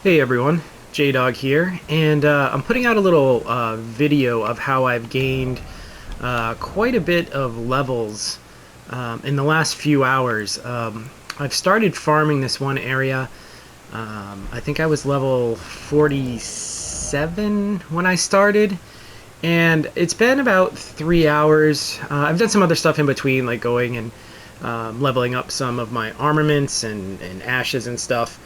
Hey everyone, J-Dog here, and I'm putting out a little video of how I've gained quite a bit of levels in the last few hours. I've started farming this one area. I think I was level 47 when I started, and it's been about 3 hours. I've done some other stuff in between, like going and leveling up some of my armaments and ashes and stuff.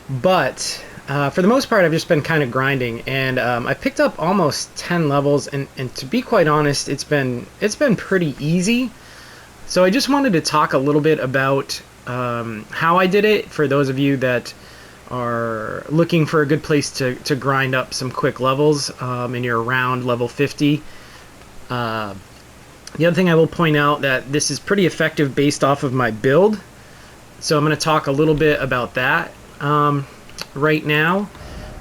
But for the most part, I've just been kind of grinding, and I picked up almost 10 levels. And to be quite honest, it's been pretty easy. So I just wanted to talk a little bit about how I did it for those of you that are looking for a good place to grind up some quick levels, and you're around level 50. The other thing I will point out that this is pretty effective based off of my build. So I'm going to talk a little bit about that. Right now,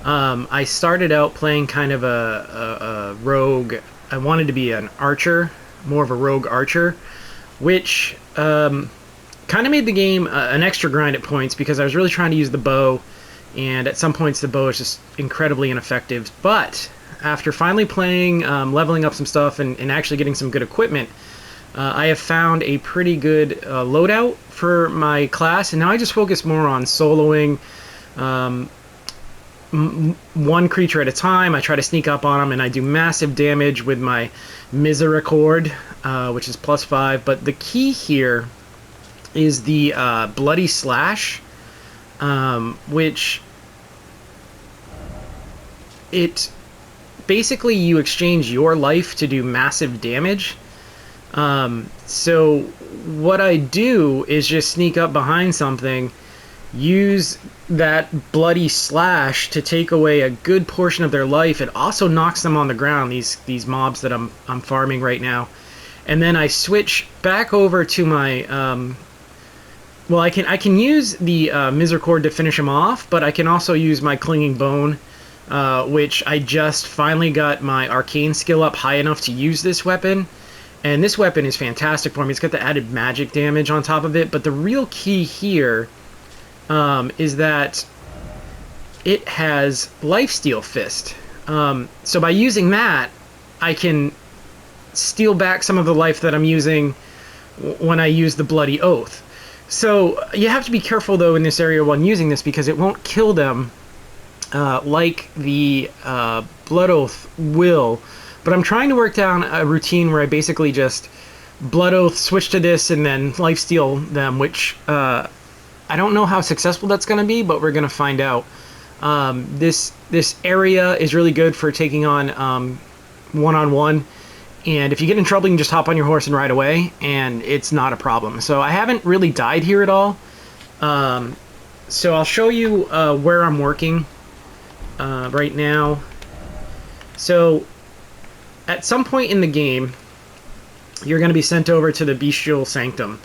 I started out playing kind of a rogue. I wanted to be an archer, more of a rogue archer, which kind of made the game an extra grind at points because I was really trying to use the bow, and at some points the bow is just incredibly ineffective. But after finally playing, leveling up some stuff, and actually getting some good equipment, I have found a pretty good loadout for my class, and now I just focus more on soloing one creature at a time. I try to sneak up on them, and I do massive damage with my Misericord, which is +5. But the key here is the Bloody Slash, which it basically you exchange your life to do massive damage. So what I do is just sneak up behind something, use that Bloody Slash to take away a good portion of their life. It also knocks them on the ground, these mobs that I'm farming right now. And then I switch back over to my well, I can use the Misericord to finish them off, but I can also use my Clinging Bone, which I just finally got my arcane skill up high enough to use this weapon. And this weapon is fantastic for me. It's got the added magic damage on top of it. But the real key here is that it has Lifesteal Fist. So by using that, I can steal back some of the life that I'm using when I use the Bloody Oath. So you have to be careful, though, in this area when using this, because it won't kill them like the Blood Oath will. But I'm trying to work down a routine where I basically just Blood Oath, switch to this, and then lifesteal them, which I don't know how successful that's going to be, but we're going to find out. This area is really good for taking on one-on-one, and if you get in trouble, you can just hop on your horse and ride away, and it's not a problem. So I haven't really died here at all. So I'll show you where I'm working right now. So at some point in the game, you're going to be sent over to the Bestial Sanctum,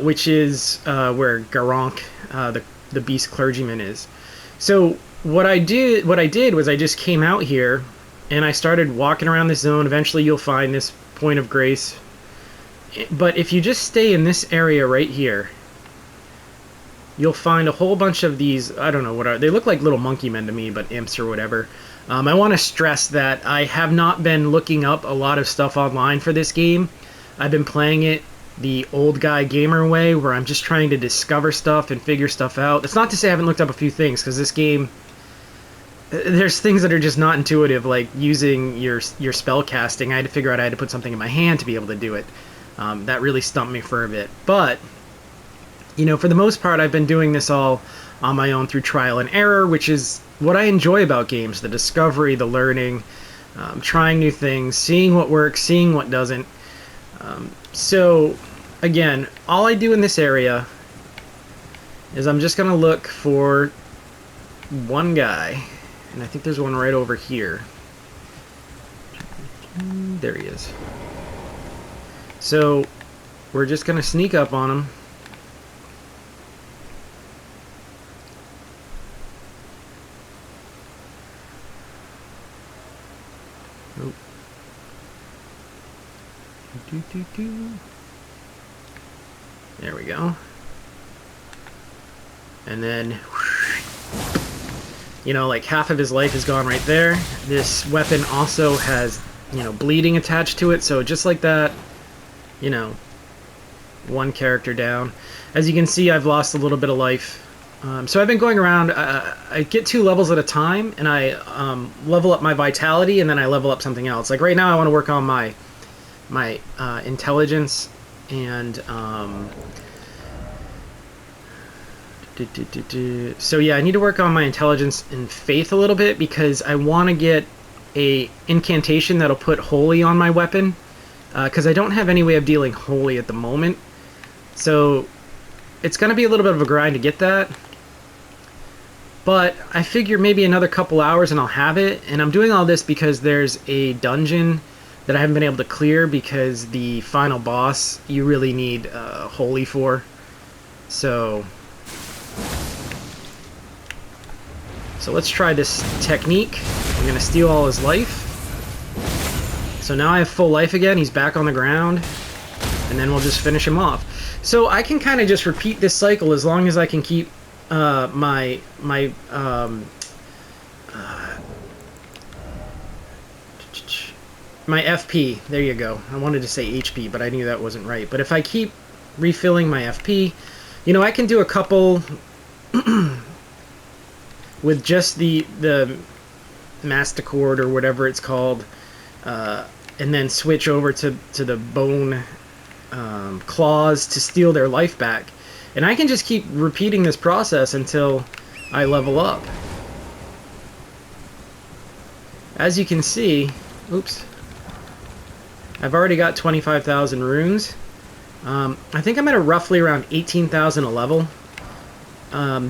which is where Garank, the Beast Clergyman, is. So what I did was I just came out here and I started walking around this zone. Eventually, you'll find this point of grace. But if you just stay in this area right here, you'll find a whole bunch of these. I don't know what are they. Look like little monkey men to me, but imps or whatever. I want to stress that I have not been looking up a lot of stuff online for this game. I've been playing it the old guy gamer way, where I'm just trying to discover stuff and figure stuff out. That's not to say I haven't looked up a few things, because this game, there's things that are just not intuitive, like using your spell casting. I had to figure out I had to put something in my hand to be able to do it. That really stumped me for a bit. But, you know, for the most part, I've been doing this all on my own through trial and error, which is what I enjoy about games: the discovery, the learning, trying new things, seeing what works, seeing what doesn't. So, again, all I do in this area is I'm just going to look for one guy, and I think there's one right over here. There he is. So, we're just going to sneak up on him. Oh. There we go. And then You know, like half of his life is gone right there. This weapon also has, you know, bleeding attached to it, so just like that, you know, one character down. As you can see, I've lost a little bit of life. So I've been going around, I get 2 levels at a time, and I level up my vitality, and then I level up something else. Like right now I want to work on my intelligence, and so yeah, I need to work on my intelligence and faith a little bit, because I want to get a incantation that'll put holy on my weapon, because I don't have any way of dealing holy at the moment. So it's going to be a little bit of a grind to get that. But I figure maybe another couple hours and I'll have it. And I'm doing all this because there's a dungeon that I haven't been able to clear, because the final boss you really need holy for. So let's try this technique. I'm going to steal all his life. So now I have full life again. He's back on the ground. And then we'll just finish him off. So I can kind of just repeat this cycle as long as I can keep my FP. There you go. I wanted to say HP, but I knew that wasn't right. But if I keep refilling my FP, you know, I can do a couple with just the Masticord or whatever it's called, and then switch over to the bone claws to steal their life back. And I can just keep repeating this process until I level up. As you can see, oops, I've already got 25,000 runes. I think I'm at a roughly around 18,000 a level.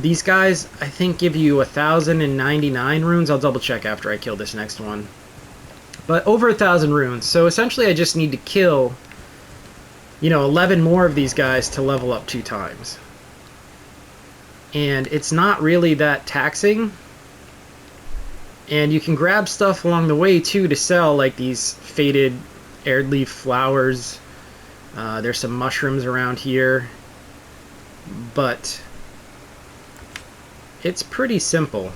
These guys, I think, give you 1,099 runes. I'll double check after I kill this next one. But over 1,000 runes. So essentially I just need to kill, you know, 11 more of these guys to level up 2 times. And it's not really that taxing. And you can grab stuff along the way too to sell, like these faded aired leaf flowers. There's some mushrooms around here. But it's pretty simple.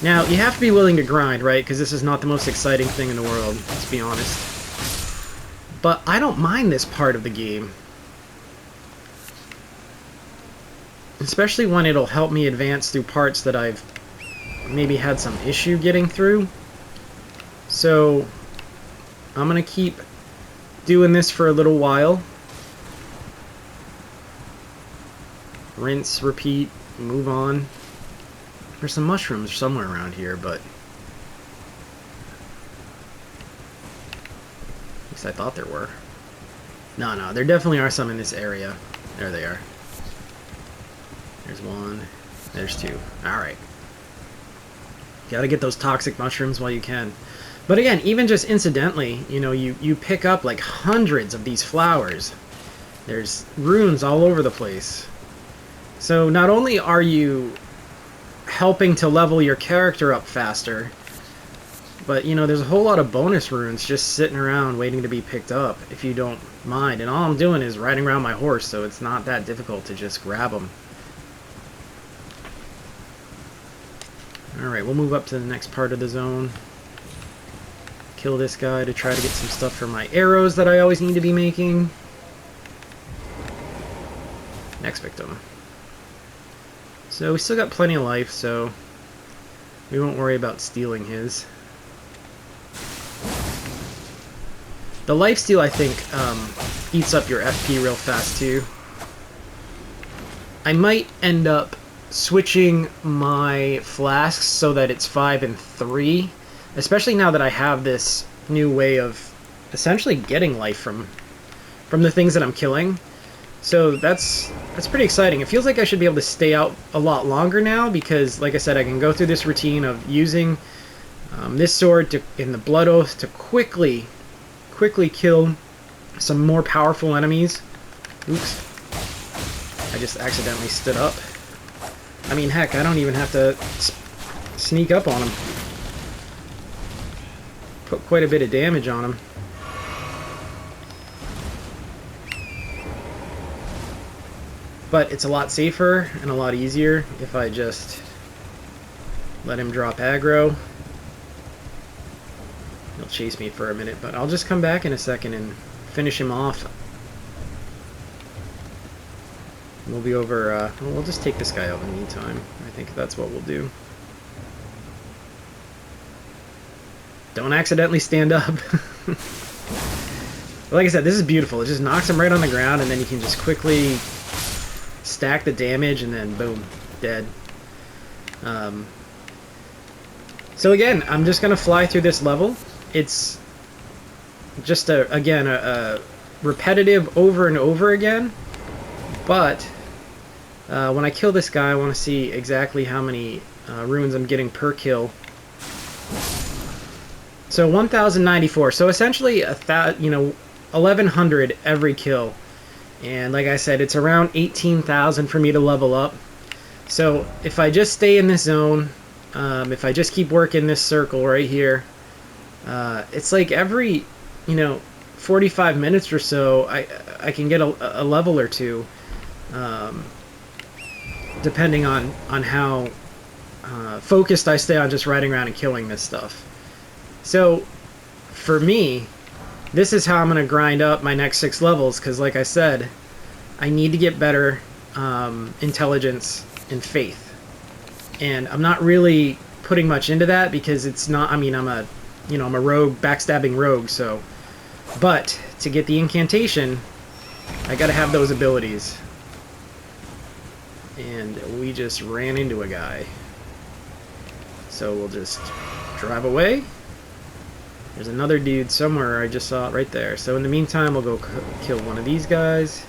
Now, you have to be willing to grind, right? Because this is not the most exciting thing in the world, let's be honest. But I don't mind this part of the game. Especially when it'll help me advance through parts that I've maybe had some issue getting through. So I'm going to keep doing this for a little while. Rinse, repeat, move on. There's some mushrooms somewhere around here, but at least I thought there were. No, there definitely are some in this area. There they are. There's one. There's 2. Alright. Gotta get those toxic mushrooms while you can. But again, even just incidentally, you know, you pick up like hundreds of these flowers. There's runes all over the place. So not only are you helping to level your character up faster, but you know, there's a whole lot of bonus runes just sitting around waiting to be picked up if you don't mind. And all I'm doing is riding around my horse, so it's not that difficult to just grab them. Alright, we'll move up to the next part of the zone. Kill this guy to try to get some stuff for my arrows that I always need to be making. Next victim. So we still got plenty of life, so we won't worry about stealing his. The lifesteal, I think, eats up your FP real fast too. I might end up switching my flasks so that it's 5 and 3, especially now that I have this new way of essentially getting life from the things that I'm killing. So that's pretty exciting. It feels like I should be able to stay out a lot longer now, because like I said, I can go through this routine of using this sword in the Blood Oath to quickly kill some more powerful enemies. Oops. I just accidentally stood up. I mean, heck, I don't even have to sneak up on him. Put quite a bit of damage on him. But it's a lot safer and a lot easier if I just Let him drop aggro. He'll chase me for a minute, but I'll just come back in a second and finish him off. We'll be over, we'll just take this guy out in the meantime. I think that's what we'll do. Don't accidentally stand up. Like I said, this is beautiful. It just knocks him right on the ground, and then you can just quickly stack the damage, and then boom, dead. So again, I'm just going to fly through this level. It's just, again, a repetitive over and over again, but when I kill this guy, I want to see exactly how many runes I'm getting per kill. So 1,094. So essentially, 1,100 every kill. And like I said, it's around 18,000 for me to level up. So if I just stay in this zone, if I just keep working this circle right here, it's like every 45 minutes or so, I can get a level or two, depending on how focused I stay on just riding around and killing this stuff. So for me, this is how I'm going to grind up my next 6 levels, because like I said, I need to get better intelligence and faith. And I'm not really putting much into that because it's not, I mean, I'm a rogue, backstabbing rogue, so. But to get the incantation, I gotta have those abilities. And we just ran into a guy. So we'll just drive away. There's another dude somewhere, I just saw it right there. So in the meantime, we'll go kill one of these guys.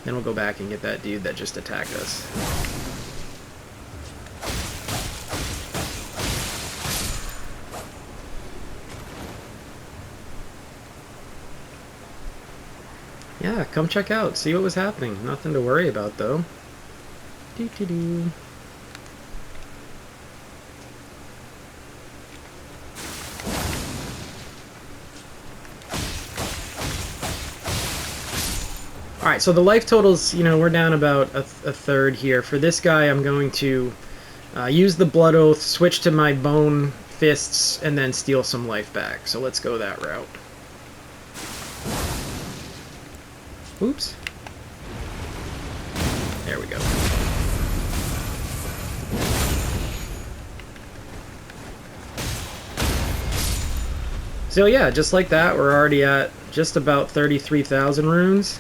Then we'll go back and get that dude that just attacked us. Yeah, come check out, see what was happening. Nothing to worry about though. Doo-doo-doo. Alright, so the life totals, we're down about a third here. For this guy, I'm going to use the Blood Oath, switch to my Bone Fists, and then steal some life back. So let's go that route. Oops. There we go. So yeah, just like that, we're already at just about 33,000 runes.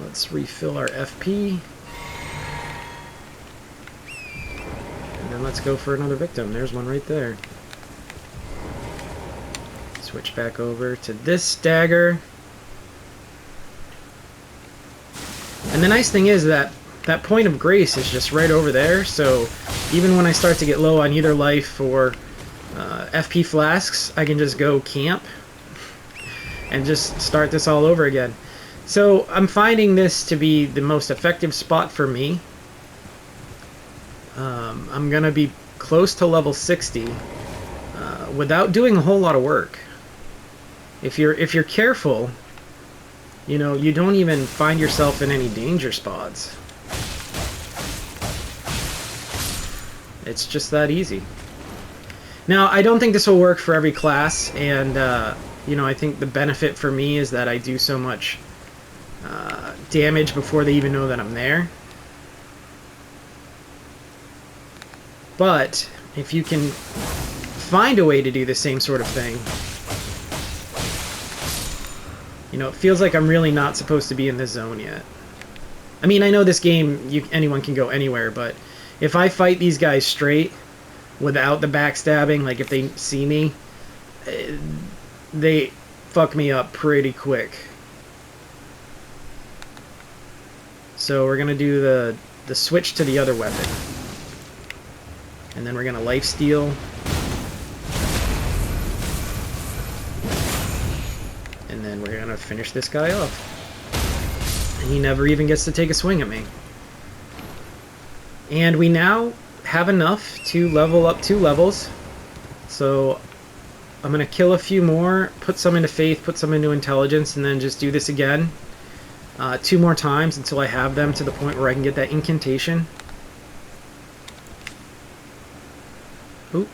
Let's refill our FP. And then let's go for another victim. There's one right there. Switch back over to this dagger. And the nice thing is that that point of grace is just right over there, so even when I start to get low on either life or FP flasks, I can just go camp and just start this all over again. So I'm finding this to be the most effective spot for me. I'm gonna be close to level 60 without doing a whole lot of work. If you're careful, you don't even find yourself in any danger spots. It's just that easy. Now, I don't think this will work for every class, and I think the benefit for me is that I do so much damage before they even know that I'm there. But if you can find a way to do the same sort of thing, it feels like I'm really not supposed to be in this zone yet. I mean, I know this game, anyone can go anywhere, but if I fight these guys straight, without the backstabbing, like if they see me, they fuck me up pretty quick. So we're gonna do the switch to the other weapon. And then we're gonna lifesteal. And then we're gonna finish this guy off. And he never even gets to take a swing at me. And we now have enough to level up 2 levels. So I'm gonna kill a few more, put some into faith, put some into intelligence, and then just do this again. 2 more times until I have them to the point where I can get that incantation. Oop.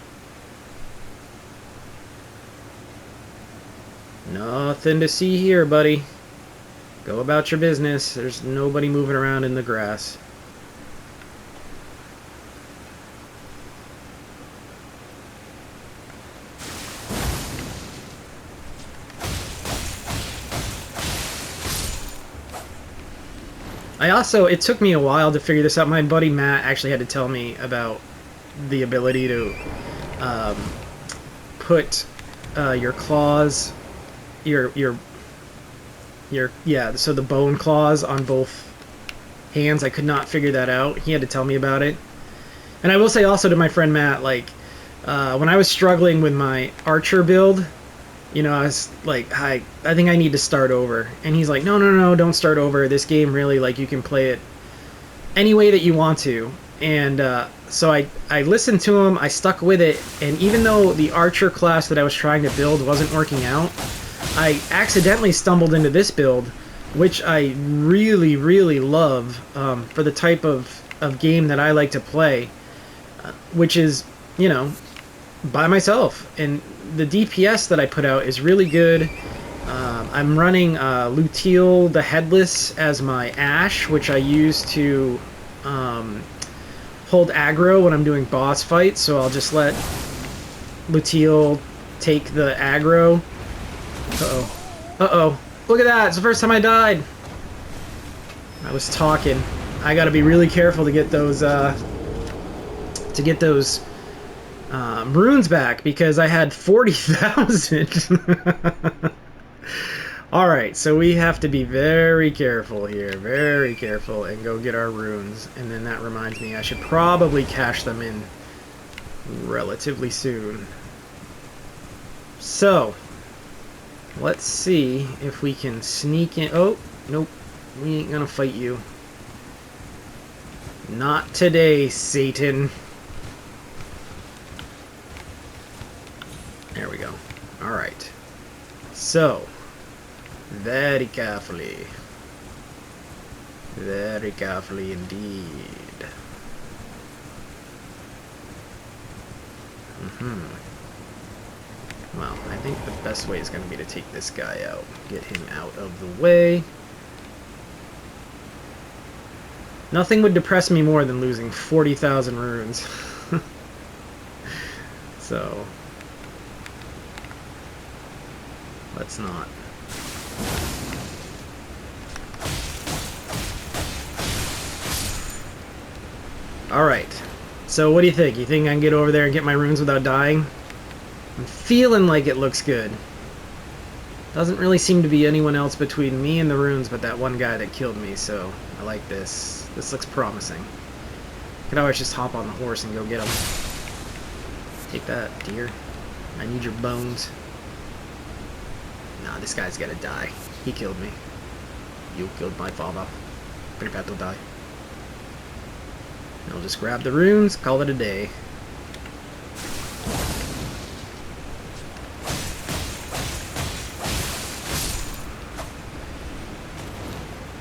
Nothing to see here, buddy. Go about your business. There's nobody moving around in the grass. It took me a while to figure this out. My buddy Matt actually had to tell me about the ability to put your claws, so the bone claws on both hands. I could not figure that out. He had to tell me about it. And I will say also to my friend Matt, like, when I was struggling with my archer build, you know, I was like, I think I need to start over. And he's like, no, don't start over. This game really, like, you can play it any way that you want to. And so I listened to him, I stuck with it, and even though the archer class that I was trying to build wasn't working out, I accidentally stumbled into this build, which I really, really love for the type of game that I like to play, which is, you know, by myself. And the DPS that I put out is really good. I'm running Lvls the Headless as my Ash, which I use to hold aggro when I'm doing boss fights, so I'll just let Lvls take the aggro. Uh-oh. Look at that! It's the first time I died! I was talking. I gotta be really careful to get those, runes back, because I had 40,000. Alright, so we have to be very careful here, very careful, and go get our runes. And then that reminds me, I should probably cash them in relatively soon. So, let's see if we can sneak in. Oh, nope, we ain't gonna fight you. Not today, Satan. There we go. Alright. So, very carefully indeed. Well, I think the best way is going to be to take this guy out. Get him out of the way. Nothing would depress me more than losing 40,000 runes. So, let's not. Alright, so what do you think? You think I can get over there and get my runes without dying? I'm feeling like it looks good. Doesn't really seem to be anyone else between me and the runes but that one guy that killed me, so I like this. This looks promising. Could always just hop on the horse and go get him. Take that, deer. I need your bones. Nah, this guy's gotta die. He killed me. You killed my father. Prepare to die. I'll just grab the runes, call it a day.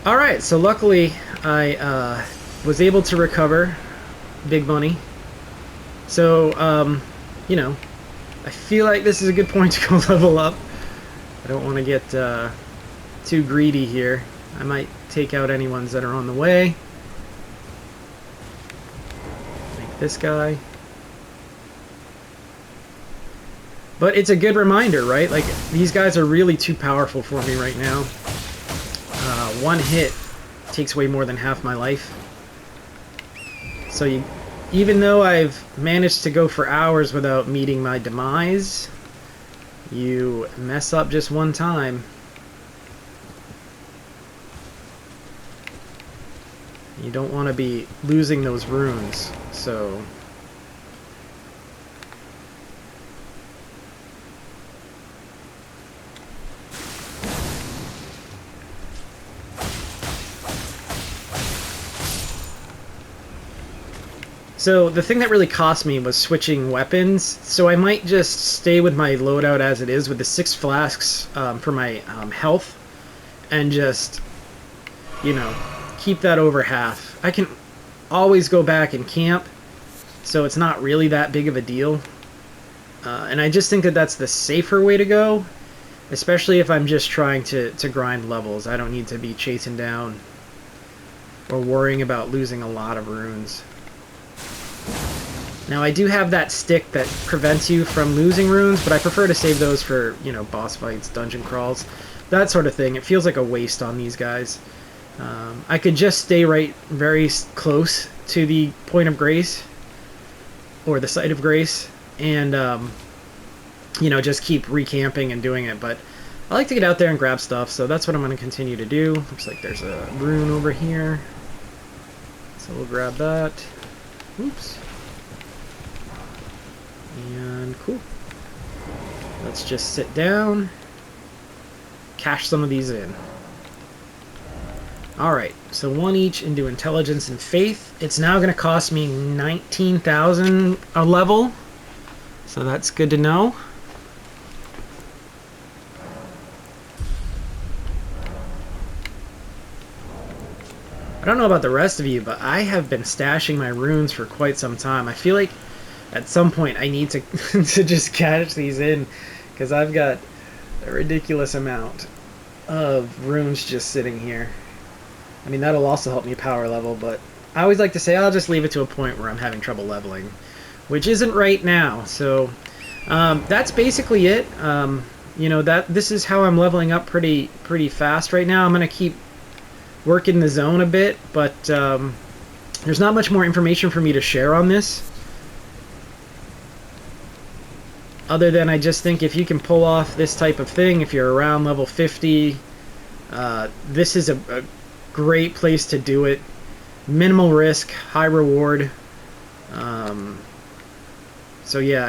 Alright, so luckily I was able to recover big money. So, you know, I feel like this is a good point to go level up. I don't want to get too greedy here. I might take out any ones that are on the way. Like this guy. But it's a good reminder, right? Like, these guys are really too powerful for me right now. One hit takes way more than half my life. So even though I've managed to go for hours without meeting my demise, you mess up just one time. You don't want to be losing those runes, so... So the thing that really cost me was switching weapons, so I might just stay with my loadout as it is with the 6 flasks for my health, and just you know, keep that over half. I can always go back and camp, so it's not really that big of a deal. And I just think that that's the safer way to go, especially if I'm just trying to grind levels. I don't need to be chasing down or worrying about losing a lot of runes. Now, I do have that stick that prevents you from losing runes, but I prefer to save those for, you know, boss fights, dungeon crawls, that sort of thing. It feels like a waste on these guys. I could just stay very close to the point of grace, or the site of grace, and, you know, just keep recamping and doing it. But I like to get out there and grab stuff, so that's what I'm going to continue to do. Looks like there's a rune over here, so we'll grab that. Oops. And cool. Let's just sit down, cash some of these in. Alright, so one each into intelligence and faith. It's now going to cost me 19,000 a level, so that's good to know. I don't know about the rest of you, but I have been stashing my runes for quite some time. I feel like at some point I need to to just cash these in, because I've got a ridiculous amount of runes just sitting here. I mean, that'll also help me power level, but I always like to say I'll just leave it to a point where I'm having trouble leveling, which isn't right now. So that's basically it. You know, this is how I'm leveling up pretty fast right now. I'm going to keep working the zone a bit, but there's not much more information for me to share on this, other than I just think if you can pull off this type of thing, if you're around level 50, this is a great place to do it. Minimal risk, high reward. So yeah,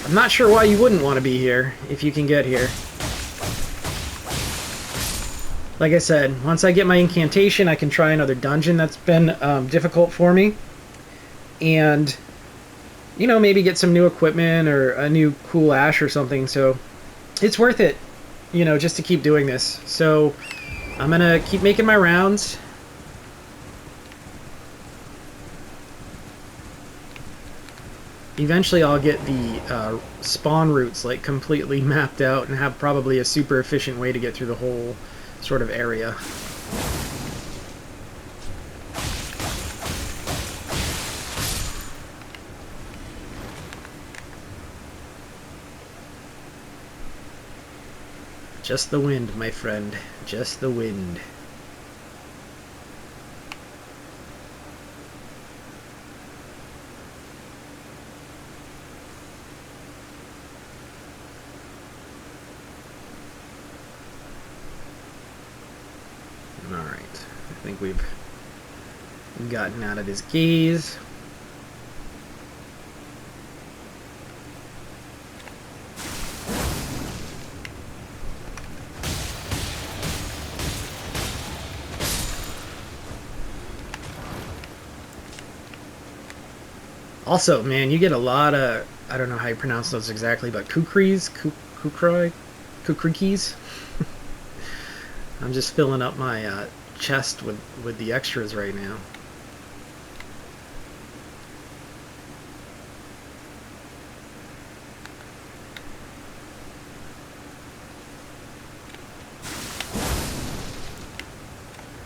I'm not sure why you wouldn't want to be here if you can get here. Like I said, once I get my incantation, I can try another dungeon that's been difficult for me, and, you know, maybe get some new equipment or a new cool ash or something. So it's worth it, you know, just to keep doing this. So I'm gonna keep making my rounds. Eventually I'll get the spawn routes like completely mapped out and have probably a super efficient way to get through the whole sort of area. Just the wind, my friend. Just the wind. Alright. I think we've gotten out of his gaze. Also, man, you get a lot of, I don't know how you pronounce those exactly, but kukris? Kukrikis? I'm just filling up my chest with the extras right now.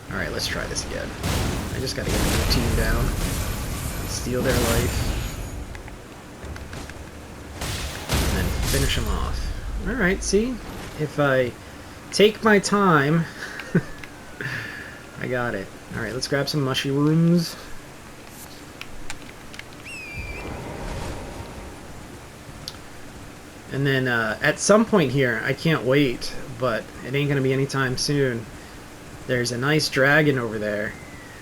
Alright, let's try this again. I just gotta get the team down. Steal their life. And then finish them off. Alright, see? If I take my time, I got it. Alright, let's grab some mushrooms. And then at some point here, I can't wait, but it ain't gonna be anytime soon. There's a nice dragon over there.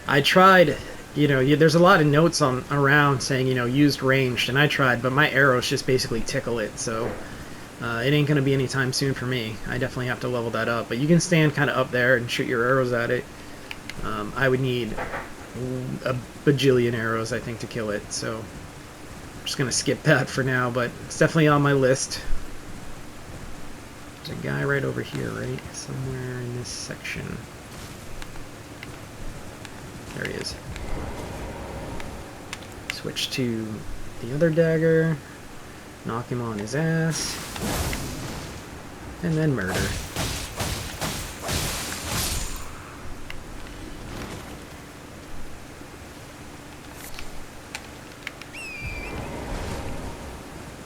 I tried, you know, there's a lot of notes around saying, you know, used ranged, and I tried, but my arrows just basically tickle it, so it ain't gonna be anytime soon for me. I definitely have to level that up, but you can stand kind of up there and shoot your arrows at it. I would need a bajillion arrows, I think, to kill it, so I'm just gonna skip that for now, but it's definitely on my list. There's a guy right over here, right? Somewhere in this section. There he is. Switch to the other dagger. Knock him on his ass. And then murder.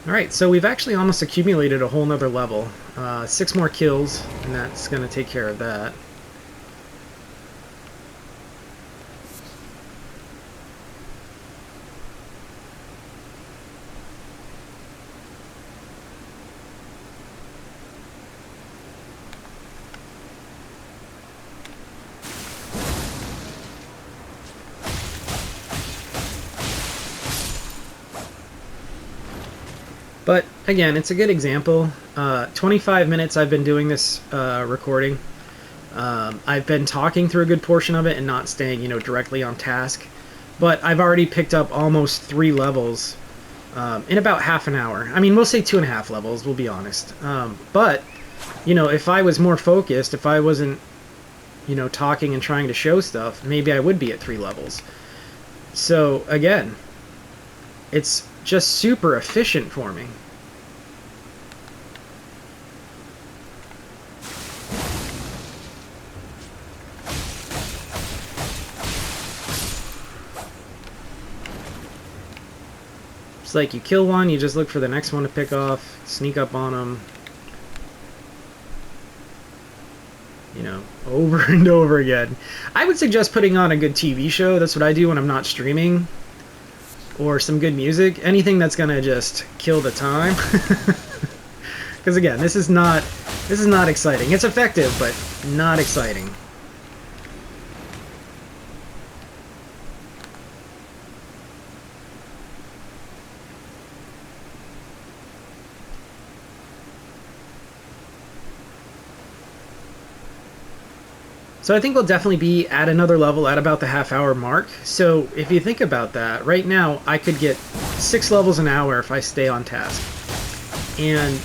Alright, so we've actually almost accumulated a whole nother level. 6 more kills, and that's going to take care of that. But again, it's a good example. 25 minutes I've been doing this recording. I've been talking through a good portion of it and not staying, directly on task. But I've already picked up almost 3 levels in about half an hour. I mean, we'll say 2.5 levels, we'll be honest. But, if I was more focused, if I wasn't, talking and trying to show stuff, maybe I would be at 3 levels. So, again, it's just super efficient for me. It's like you kill one, you just look for the next one to pick off, sneak up on them. Over and over again. I would suggest putting on a good TV show. That's what I do when I'm not streaming. Or some good music. Anything that's gonna just kill the time. Because again, this is not exciting. It's effective, but not exciting. So I think we'll definitely be at another level at about the half-hour mark. So if you think about that, right now I could get 6 levels an hour if I stay on task. And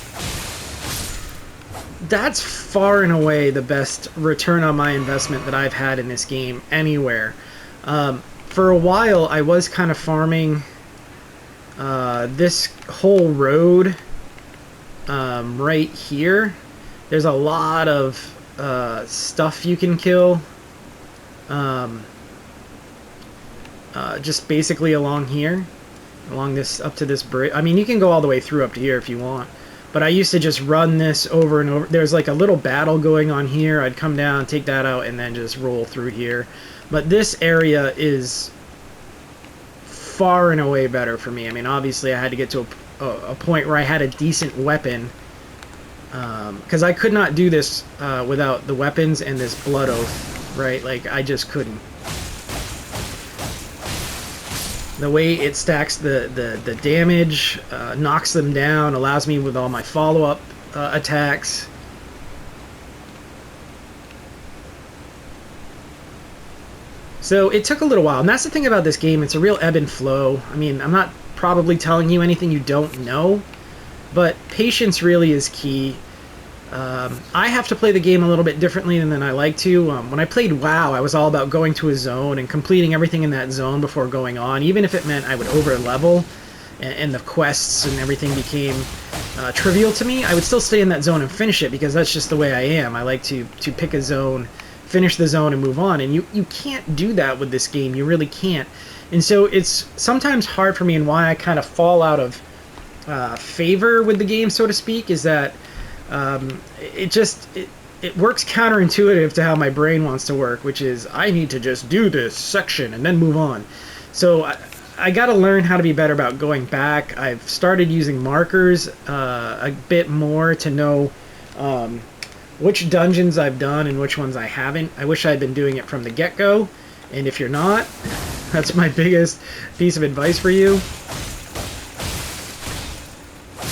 that's far and away the best return on my investment that I've had in this game anywhere. For a while I was kind of farming this whole road right here. There's a lot of stuff you can kill just basically along here, along this, up to this bridge. I mean, you can go all the way through up to here if you want, but I used to just run this over and over. There's like a little battle going on here. I'd come down, take that out, and then just roll through here. But this area is far and away better for me. I mean, obviously I had to get to a point where I had a decent weapon, because I could not do this without the weapons and this blood oath, right? Like, I just couldn't. The way it stacks the damage, knocks them down, allows me with all my follow-up attacks. So it took a little while, and that's the thing about this game. It's a real ebb and flow. I mean, I'm not probably telling you anything you don't know, but patience really is key. I have to play the game a little bit differently than I like to. When I played WoW, I was all about going to a zone and completing everything in that zone before going on, even if it meant I would over-level and the quests and everything became trivial to me. I would still stay in that zone and finish it, because that's just the way I am. I like to pick a zone, finish the zone, and move on, and you can't do that with this game. You really can't. And so it's sometimes hard for me, and why I kind of fall out of favor with the game, so to speak, is that it works counterintuitive to how my brain wants to work, which is I need to just do this section and then move on. So I got to learn how to be better about going back. I've started using markers a bit more to know which dungeons I've done and which ones I haven't. I wish I'd been doing it from the get-go, and if you're not, that's my biggest piece of advice for you.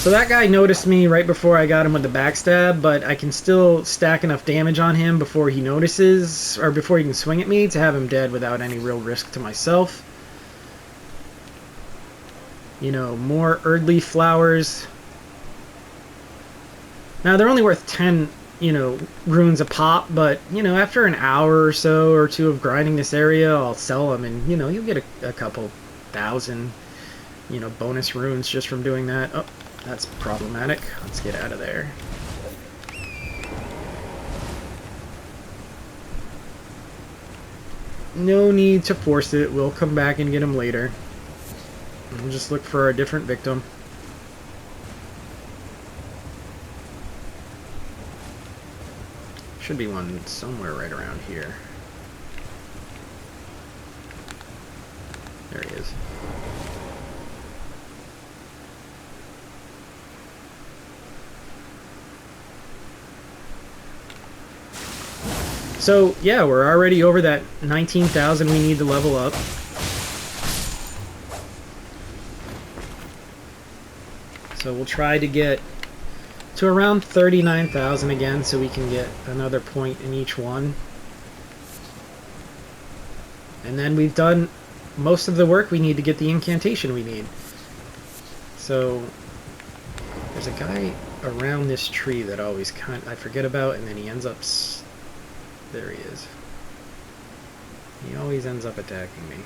So that guy noticed me right before I got him with the backstab, but I can still stack enough damage on him before he notices, or before he can swing at me, to have him dead without any real risk to myself. More Erdleaf flowers. Now, they're only worth 10 you know, runes a pop, but, you know, after an hour or so or two of grinding this area, I'll sell them, and, you know, you'll get a couple thousand, you know, bonus runes just from doing that. Oh, that's problematic. Let's get out of there. No need to force it. We'll come back and get him later. We'll just look for a different victim. Should be one somewhere right around here. There he is. So, yeah, we're already over that 19,000 we need to level up. So we'll try to get to around 39,000 again so we can get another point in each one. And then we've done most of the work we need to get the incantation we need. So there's a guy around this tree that always I forget about, and then he ends up... There he is. He always ends up attacking me.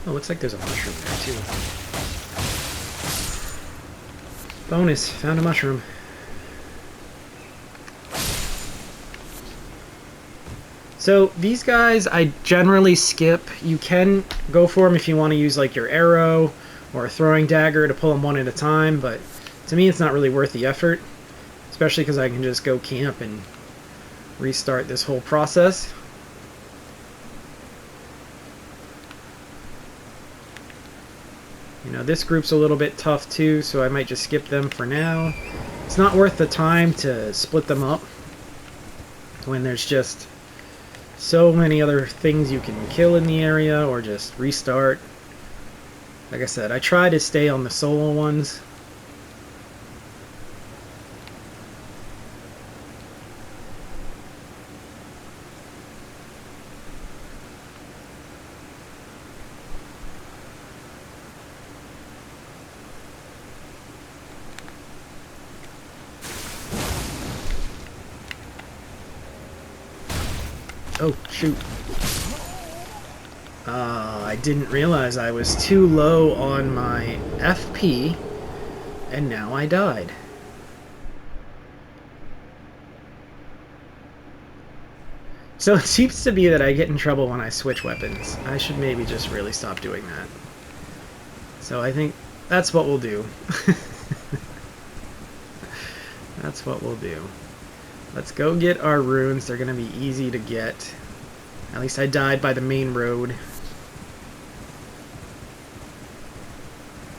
Oh, looks like there's a mushroom there too. Bonus, found a mushroom. So these guys I generally skip. You can go for them if you want to use like your arrow or a throwing dagger to pull them one at a time, but to me it's not really worth the effort, especially because I can just go camp and restart this whole process. You know, this group's a little bit tough too, so I might just skip them for now. It's not worth the time to split them up when there's just so many other things you can kill in the area or just restart. Like I said, I try to stay on the solo ones. Oh, shoot. I didn't realize I was too low on my FP, and now I died. So it seems to be that I get in trouble when I switch weapons. I should maybe just really stop doing that. So I think that's what we'll do. That's what we'll do. Let's go get our runes. They're going to be easy to get. At least I died by the main road.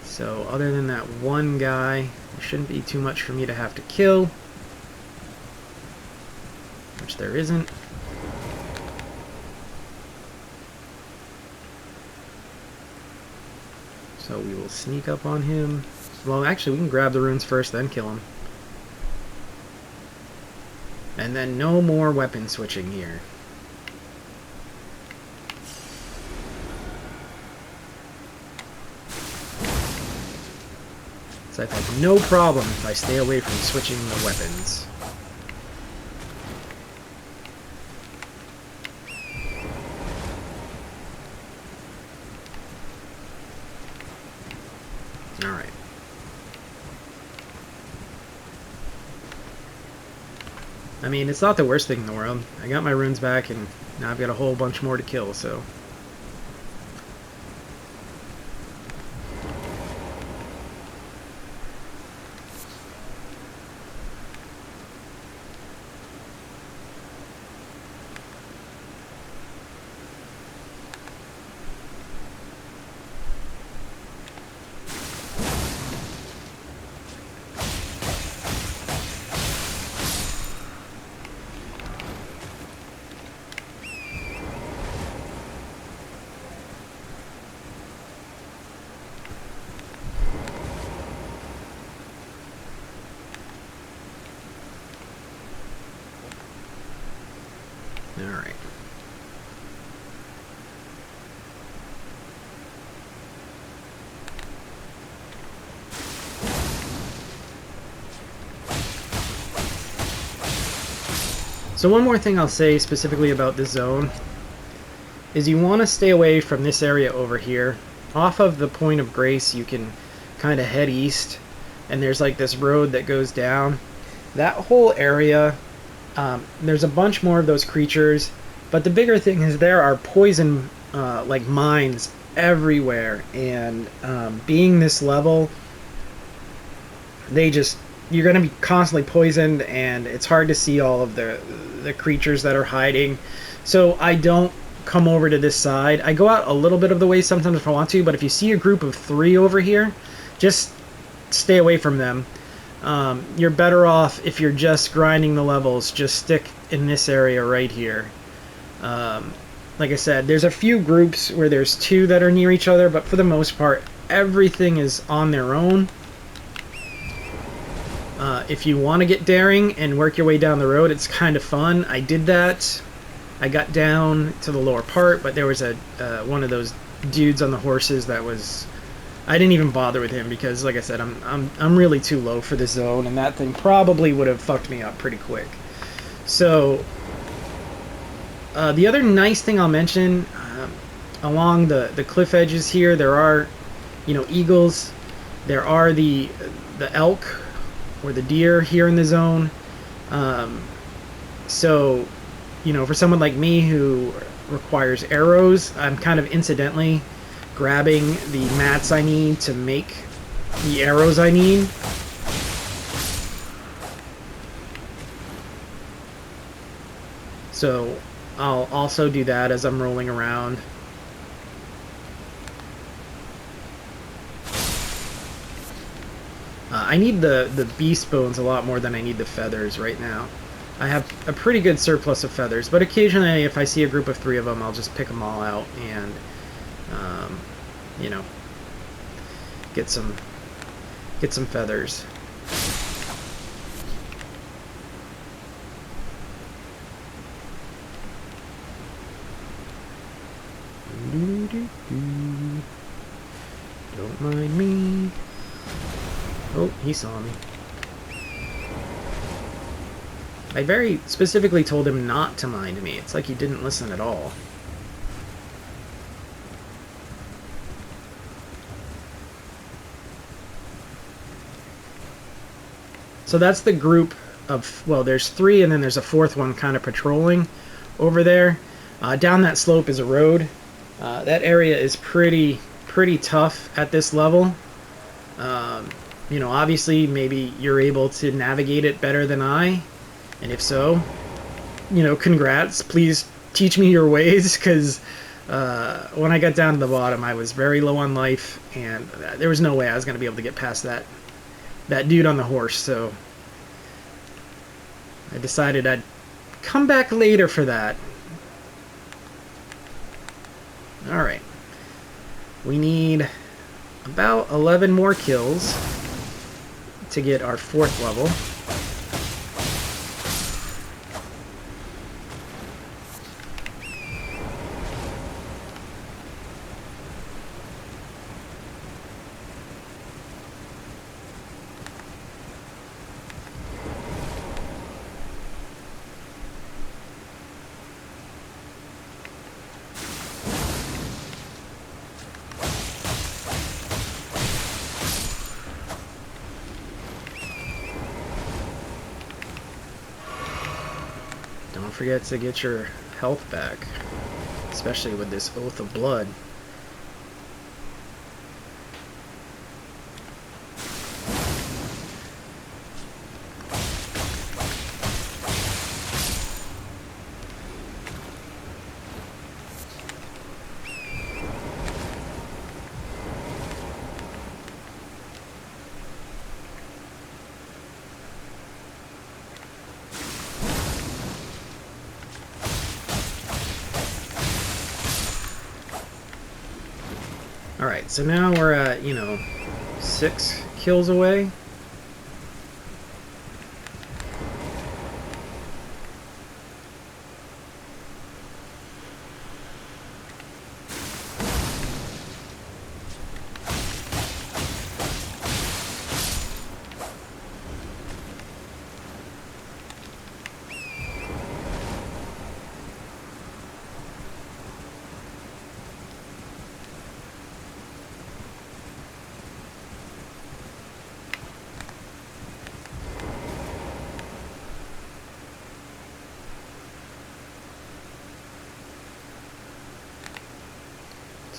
So other than that one guy, there shouldn't be too much for me to have to kill. Which there isn't. So we will sneak up on him. Well, actually, we can grab the runes first, then kill him. And then no more weapon switching here. So I've had no problem if I stay away from switching the weapons. Alright. I mean, it's not the worst thing in the world. I got my runes back, and now I've got a whole bunch more to kill, so... Alright. So one more thing I'll say specifically about this zone is you want to stay away from this area over here. Off of the Point of Grace, you can kind of head east, and there's like this road that goes down. That whole area, there's a bunch more of those creatures, but the bigger thing is there are poison like mines everywhere, and being this level, you're going to be constantly poisoned, and it's hard to see all of the creatures that are hiding. So I don't come over to this side. I go out a little bit of the way sometimes if I want to, but if you see a group of 3 over here, just stay away from them. You're better off if you're just grinding the levels, just stick in this area right here. Like I said, there's a few groups where there's 2 that are near each other, but for the most part, everything is on their own. If you want to get daring and work your way down the road, it's kind of fun. I did that. I got down to the lower part, but there was one of those dudes on the horses that was... I didn't even bother with him because, like I said, I'm really too low for this zone, and that thing probably would have fucked me up pretty quick. So, the other nice thing I'll mention, along the cliff edges here, there are, eagles. There are the elk or the deer here in the zone. So, for someone like me who requires arrows, I'm kind of incidentally grabbing the mats I need to make the arrows I need. So I'll also do that as I'm rolling around. I need the beast bones a lot more than I need the feathers right now. I have a pretty good surplus of feathers, but occasionally if I see a group of 3 of them, I'll just pick them all out and get some feathers. Don't mind me. Oh, he saw me. I very specifically told him not to mind me. It's like he didn't listen at all. So that's the group of, well, there's 3 and then there's a 4th one kind of patrolling over there. Down that slope is a road. That area is pretty tough at this level. Obviously maybe you're able to navigate it better than I. And if so, congrats. Please teach me your ways, because when I got down to the bottom, I was very low on life, and there was no way I was going to be able to get past that dude on the horse. So I decided I'd come back later for that. Alright. We need about 11 more kills to get our 4th level. Don't forget to get your health back, especially with this Oath of Blood. Alright, so now we're at, 6 kills away.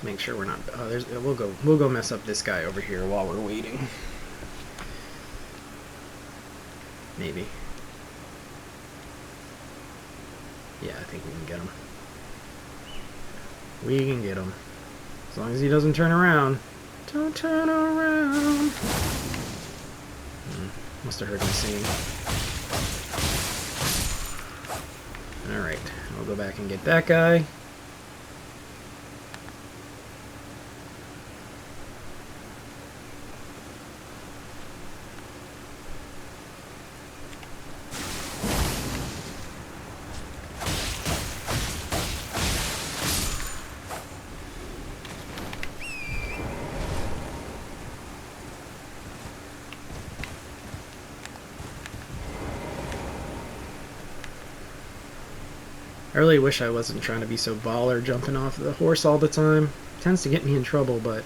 make sure we're not. Oh, there's. We'll go mess up this guy over here while we're waiting. Maybe. Yeah, I think we can get him. We can get him. As long as he doesn't turn around. Don't turn around. Must have heard me singing. Alright, we'll go back and get that guy. I really wish I wasn't trying to be so baller jumping off the horse all the time. It tends to get me in trouble, but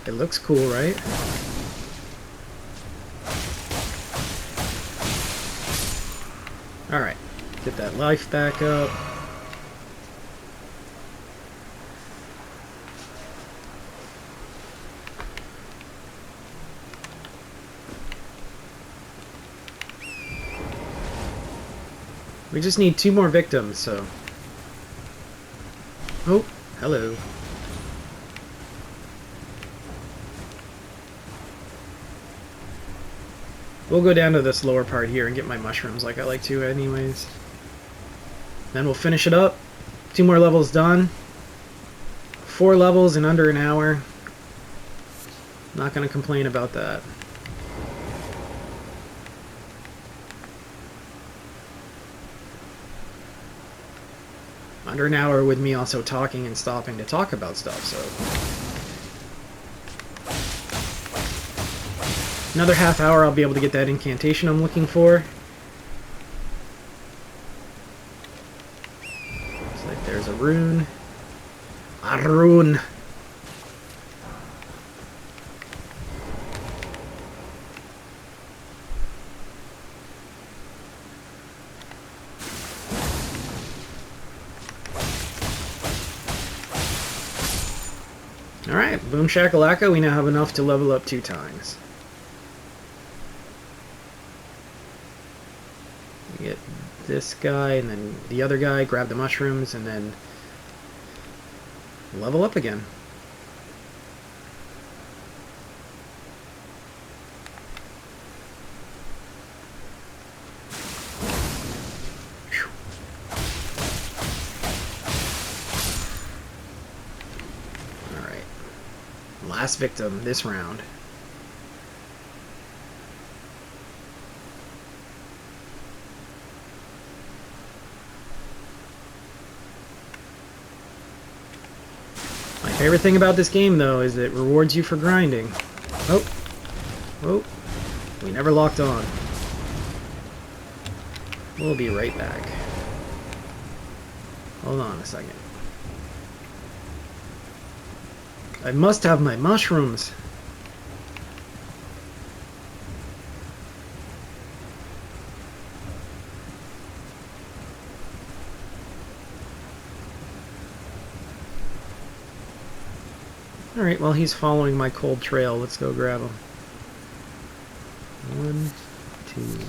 it looks cool, right? Alright, get that life back up. We just need 2 more victims, so... Oh, hello. We'll go down to this lower part here and get my mushrooms like I like to anyways. Then we'll finish it up. 2 more levels done. 4 levels in under an hour. Not gonna complain about that. Under an hour with me also talking and stopping to talk about stuff, so... Another half hour I'll be able to get that incantation I'm looking for. Looks like there's a rune. A rune! Alright, boom shakalaka, we now have enough to level up 2 times. We get this guy and then the other guy, grab the mushrooms, and then level up again. Last victim this round. My favorite thing about this game, though, is it rewards you for grinding. Oh. Oh. We never locked on. We'll be right back. Hold on a second. I must have my mushrooms. Alright, well, he's following my cold trail. Let's go grab him. 1, 2...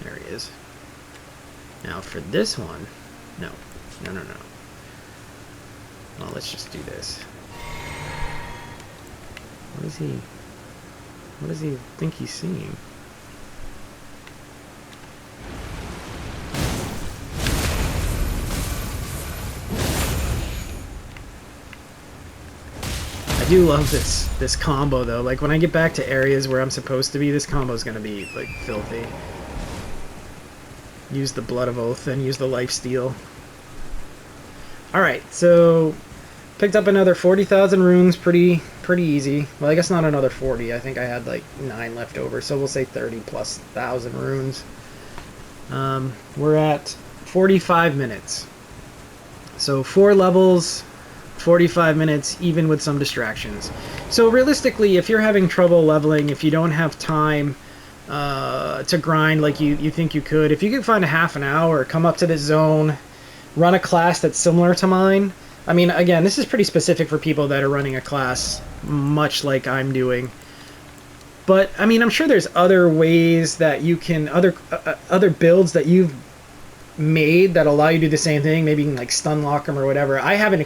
There he is. Now for this one, no. Well, let's just do this. What does he think he's seeing? I do love this combo though. Like when I get back to areas where I'm supposed to be, this combo is gonna be like filthy. Use the Blood of Oath, then use the Lifesteal. Alright, so picked up another 40,000 runes pretty easy. Well, I guess not another 40. I think I had like 9 left over, so we'll say 30 plus 1,000 runes. We're at 45 minutes. So 4 levels, 45 minutes, even with some distractions. So realistically, if you're having trouble leveling, if you don't have time to grind like you think you could, if you could find a half an hour, come up to this zone, run a class that's similar to mine. I mean, again, this is pretty specific for people that are running a class much like I'm doing. But I mean, I'm sure there's other ways that you can other builds that you've made that allow you to do the same thing. Maybe you can like stun lock them or whatever. I haven't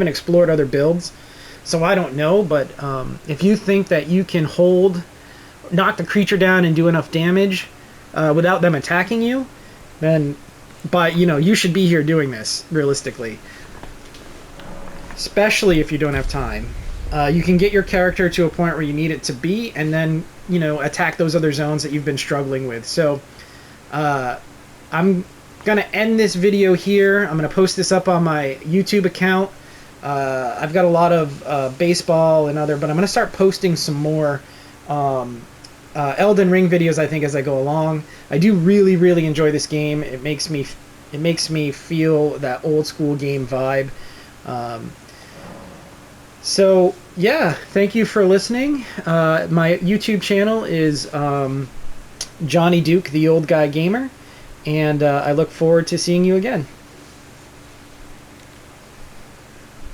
explored other builds, so I don't know. But if you think that you can knock the creature down and do enough damage without them attacking you, then you should be here doing this realistically. Especially if you don't have time. You can get your character to a point where you need it to be, and then attack those other zones that you've been struggling with. So I'm gonna end this video here. I'm gonna post this up on my YouTube account. I've got a lot of baseball and but I'm gonna start posting some more Elden Ring videos, I think, as I go along. I do really enjoy this game. It makes me feel that old school game vibe. So yeah, thank you for listening. My YouTube channel is Johnny Duke, the Old Guy Gamer, and I look forward to seeing you again.